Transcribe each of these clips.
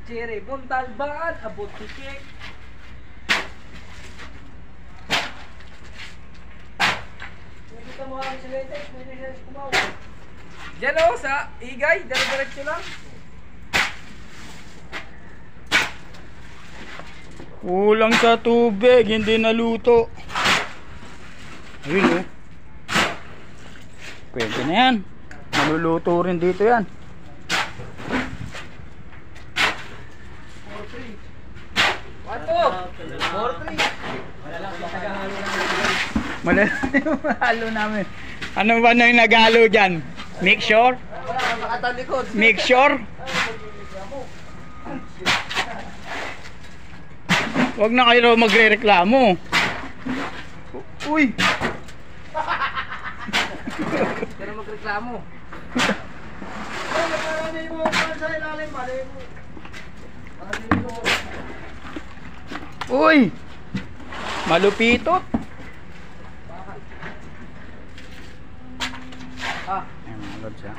Cherry, buntalbaan, abot tikik. Pwede ka mo ang siletes, pwede siya kumaw. Diyan o, sa igay, diretso lang. Kulang sa tubig, hindi naluto. Ayun, oh. Pwede na yan. Maluluto rin dito yan. Halo namin. Ano ba na yung naghalo dyan? Mixture? Mixture? Huwag na kayo magre-reklamo. Uy! Pero magreklamo. Uy! Malupitot! Ayan, mga lods, ha?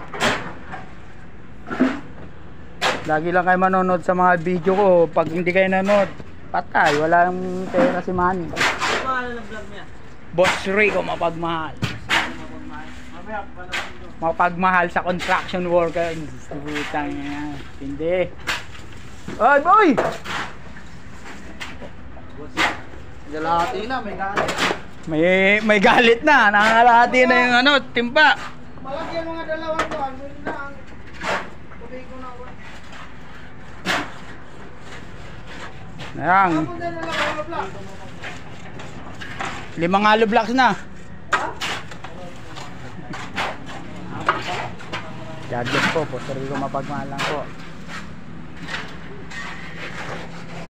Lagi lang kayo manonood sa mga video ko. Pag hindi kayo nanonood, patay. Walang pera si Manny. Mahal ng vlog niya. Boss Rico, mapagmahal. Mapagmahal sa construction worker. Butang yan. Hindi. Oy, boy! Galahati na, may galit. May galit na. Nangalahati na yung ano, timpa. Malaki ang mga dalawang to. Ano na ang tubig ko na ako. Ayan. Punta na lang ako vlog. 5 hollow blocks na. Charges po, Puerto Rico, mapagmahal lang po.